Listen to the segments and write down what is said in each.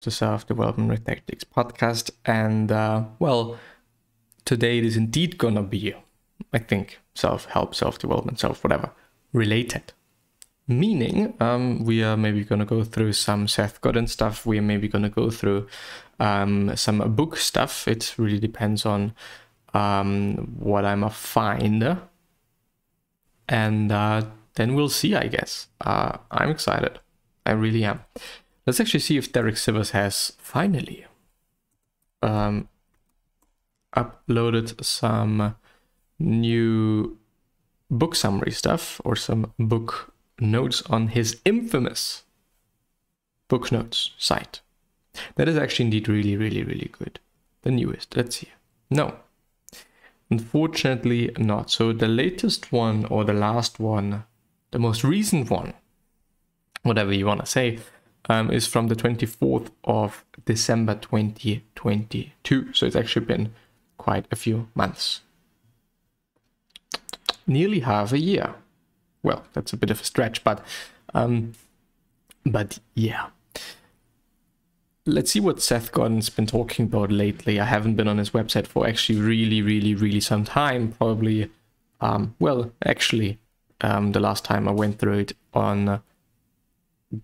the Self-Development with Tactics podcast. And, today it is indeed gonna be, I think, self-help, self-development, self-whatever, related. Meaning, we are maybe gonna go through some Seth Godin stuff. We are maybe gonna go through some book stuff. It really depends on what I'm a find. And then we'll see, I guess. I'm excited. I really am. Let's actually see if Derek Sivers has finally uploaded some new book summary stuff or some book notes on his infamous book notes site. That is actually indeed really, really, really good. The newest. Let's see. No. Unfortunately not. So the latest one, or the last one, the most recent one, whatever you want to say, is from the 24th of December 2022. So it's actually been quite a few months. Nearly half a year. Well, that's a bit of a stretch, but yeah. Let's see what Seth Godin's been talking about lately. I haven't been on his website for actually really some time. Probably, the last time I went through it on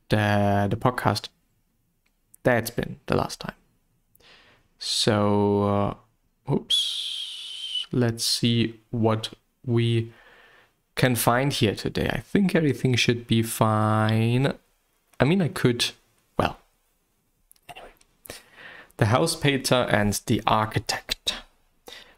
the podcast, that's been the last time. So, let's see what we can find here today. I think everything should be fine. I mean, I could, anyway. The house painter and the architect.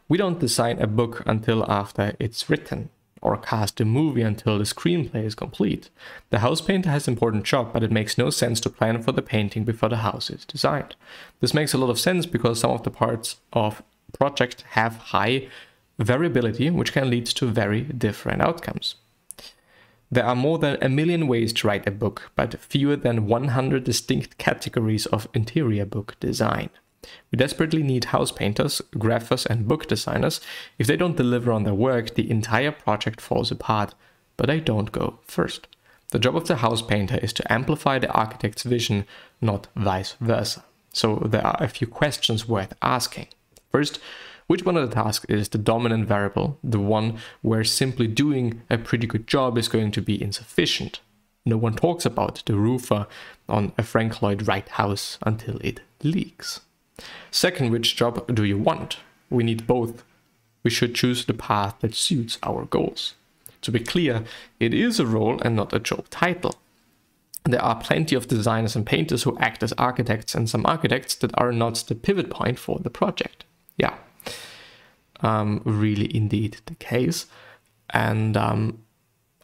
We don't design a book until after it's written, or cast a movie until the screenplay is complete. The house painter has an important job, but it makes no sense to plan for the painting before the house is designed. This makes a lot of sense because some of the parts of the project have high variability, which can lead to very different outcomes. There are more than 1 million ways to write a book, but fewer than 100 distinct categories of interior book design. We desperately need house painters, graphers, and book designers. If they don't deliver on their work, the entire project falls apart, but they don't go first. The job of the house painter is to amplify the architect's vision, not vice versa. So there are a few questions worth asking. First, which one of the tasks is the dominant variable, the one where simply doing a pretty good job is going to be insufficient? No one talks about the roofer on a Frank Lloyd Wright house until it leaks. Second, which job do you want? We need both. We should choose the path that suits our goals. To be clear, it is a role and not a job title. There are plenty of designers and painters who act as architects, and some architects that are not the pivot point for the project. Yeah, really indeed the case. And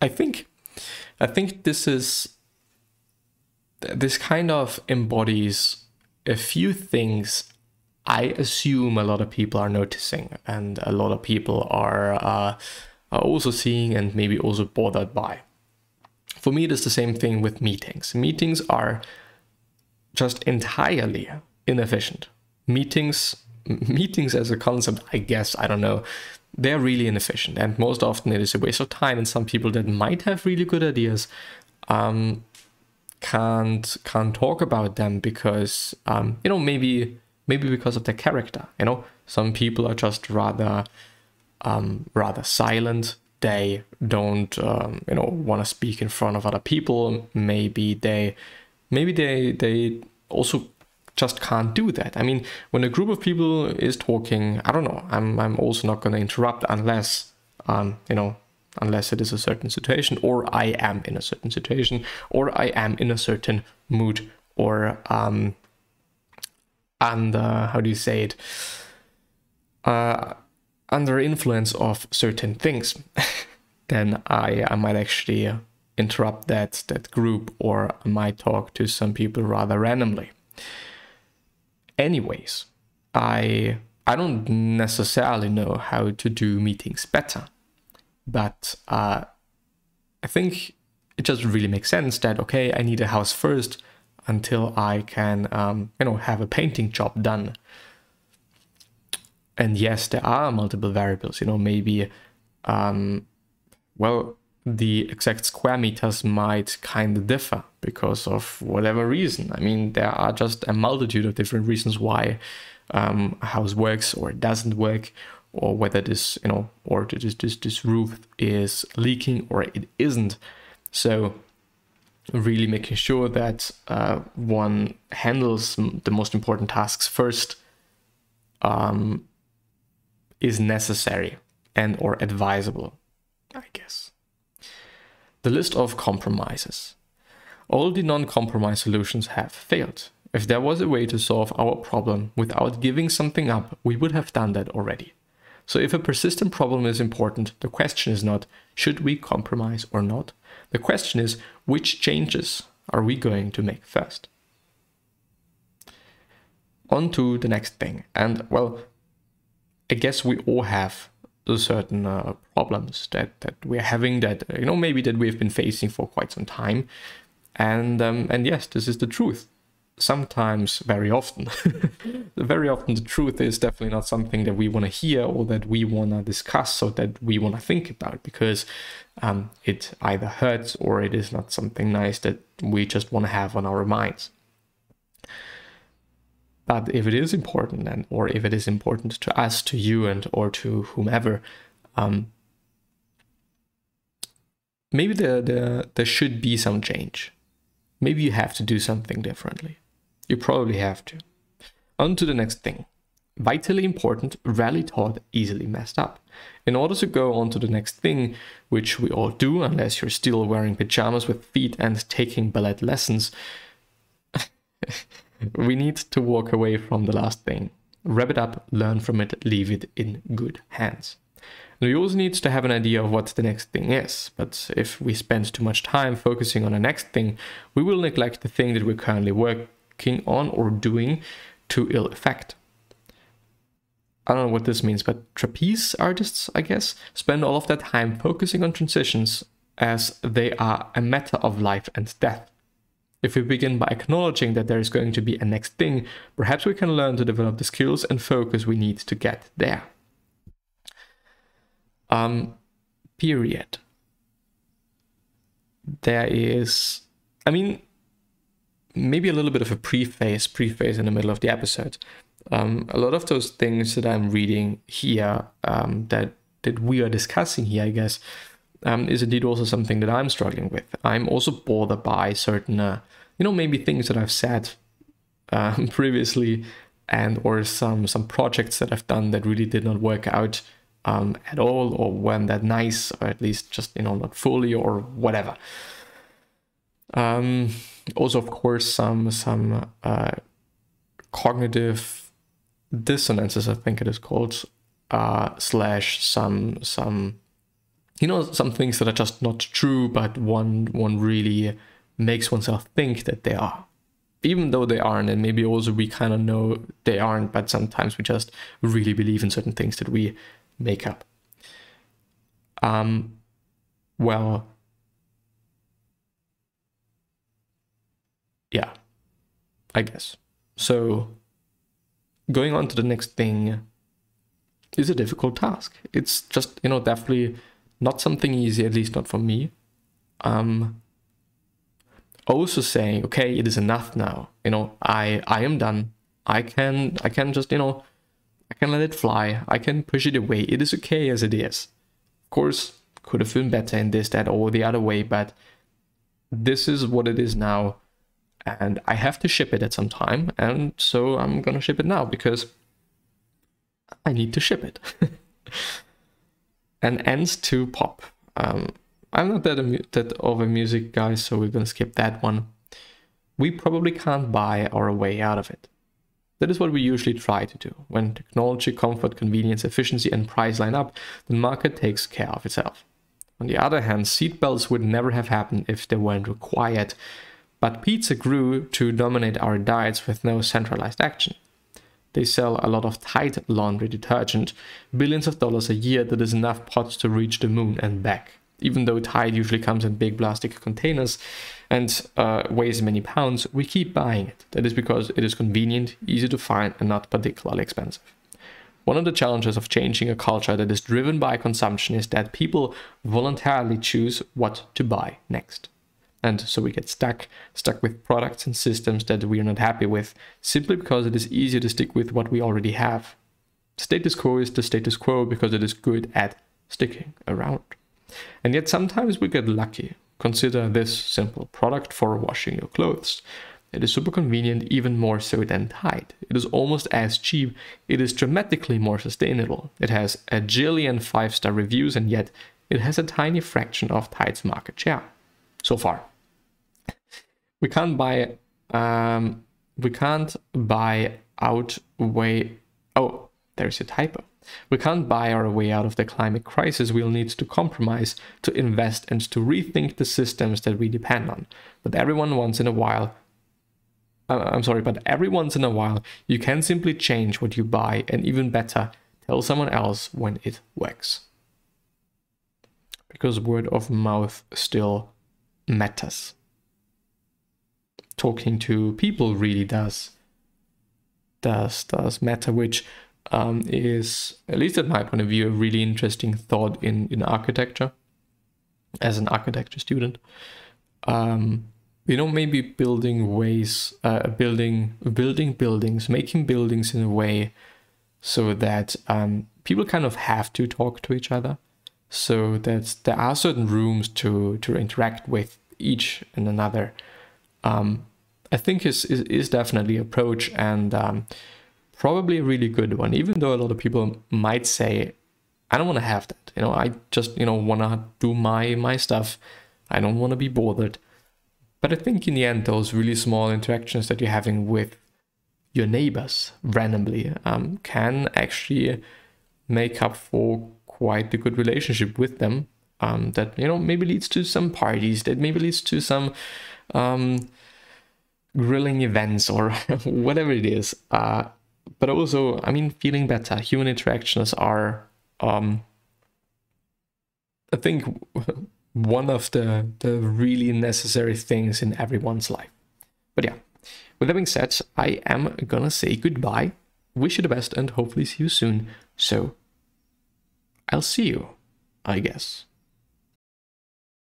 I think this kind of embodies a few things I assume a lot of people are noticing, and a lot of people are also seeing and maybe also bothered by. For me, it is the same thing with meetings. Meetings are just entirely inefficient. Meetings as a concept, I guess, I don't know, they're really inefficient, and most often it is a waste of time, and some people that might have really good ideas can't talk about them because maybe because of their character. Some people are just rather silent. They don't want to speak in front of other people. Maybe they also just can't do that. I mean, when a group of people is talking, I don't know, I'm also not going to interrupt unless unless it is a certain situation, or I am in a certain situation, or I am in a certain mood, or under influence of certain things, then I might actually interrupt that group, or I might talk to some people rather randomly. Anyways, I don't necessarily know how to do meetings better. But I think it just really makes sense that, okay, I need a house first until I can, have a painting job done. And yes, there are multiple variables, maybe, the exact square meters might kind of differ because of whatever reason. I mean, there are just a multitude of different reasons why a house works or it doesn't work, or whether this, or this roof is leaking or it isn't. So really making sure that one handles the most important tasks first is necessary and or advisable, I guess. The list of compromises. All the non-compromise solutions have failed. If there was a way to solve our problem without giving something up, we would have done that already. So if a persistent problem is important, the question is not, should we compromise or not? The question is, which changes are we going to make first? On to the next thing. And well, I guess we all have certain problems that we're having, that maybe that we've been facing for quite some time, and yes, this is the truth. Sometimes, very often, the truth is definitely not something that we want to hear or that we want to discuss or that we want to think about, because it either hurts or it is not something nice that we just want to have on our minds. But if it is important, or if it is important to us, to you, and or to whomever, maybe there should be some change. Maybe you have to do something differently. You probably have to. On to the next thing. Vitally important, rarely taught, easily messed up. In order to go on to the next thing, which we all do, unless you're still wearing pajamas with feet and taking ballet lessons, we need to walk away from the last thing. Wrap it up, learn from it, leave it in good hands. And we also need to have an idea of what the next thing is. But if we spend too much time focusing on the next thing, we will neglect the thing that we're currently working on or doing to ill effect. I don't know what this means, but trapeze artists, I guess, spend all of their time focusing on transitions as they are a matter of life and death. If we begin by acknowledging that there is going to be a next thing, perhaps we can learn to develop the skills and focus we need to get there. Period. There is, maybe a little bit of a preface in the middle of the episode. A lot of those things that I'm reading here, that we are discussing here, I guess, is indeed also something that I'm struggling with. I'm also bothered by certain, maybe things that I've said previously, and or some projects that I've done that really did not work out at all, or weren't that nice, or at least just not fully, or whatever. Also, of course, some cognitive dissonances, I think it is called, slash some some things that are just not true, but one really makes oneself think that they are, even though they aren't. And maybe also we kind of know they aren't, but sometimes we just really believe in certain things that we make up. Well, yeah, I guess. So going on to the next thing is a difficult task. It's just, definitely not something easy, at least not for me. Also saying, okay, it is enough now. I am done. I can just, I can let it fly. I can push it away. It is okay as it is. Of course, could have been better in this, that, or the other way, but this is what it is now. And I have to ship it at some time. And so I'm going to ship it now because I need to ship it. And ends to pop. I'm not that of a music guy, so we're going to skip that one. We probably can't buy our way out of it. That is what we usually try to do. When technology, comfort, convenience, efficiency, and price line up, the market takes care of itself. On the other hand, seatbelts would never have happened if they weren't required. But pizza grew to dominate our diets with no centralized action. They sell a lot of Tide laundry detergent, billions of dollars a year that is enough pots to reach the moon and back. Even though Tide usually comes in big plastic containers and weighs many pounds, we keep buying it. That is because it is convenient, easy to find, and not particularly expensive. One of the challenges of changing a culture that is driven by consumption is that people voluntarily choose what to buy next. And so we get stuck with products and systems that we are not happy with, simply because it is easier to stick with what we already have. Status quo is the status quo because it is good at sticking around. And yet sometimes we get lucky. Consider this simple product for washing your clothes. It is super convenient, even more so than Tide. It is almost as cheap. It is dramatically more sustainable. It has a jillion 5-star reviews, and yet it has a tiny fraction of Tide's market share. So far. We can't buy there's a typo. We can't buy our way out of the climate crisis. We'll need to compromise, to invest, and to rethink the systems that we depend on. But every once in a while, you can simply change what you buy, and even better, tell someone else when it works. Because word of mouth still matters. Talking to people really does matter, which is, at least at my point of view, a really interesting thought in architecture. As an architecture student, maybe building buildings, making buildings in a way so that people kind of have to talk to each other, so that there are certain rooms to interact with each and another. I think is definitely an approach, and probably a really good one, even though a lot of people might say, I don't want to have that. I just, want to do my stuff. I don't want to be bothered. But I think in the end, those really small interactions that you're having with your neighbors randomly can actually make up for quite a good relationship with them. That, maybe leads to some parties, that maybe leads to some grilling events or whatever it is. But also, feeling better. Human interactions are, I think, one of the really necessary things in everyone's life. But yeah, with that being said, I am gonna say goodbye. Wish you the best and hopefully see you soon. So, I'll see you, I guess.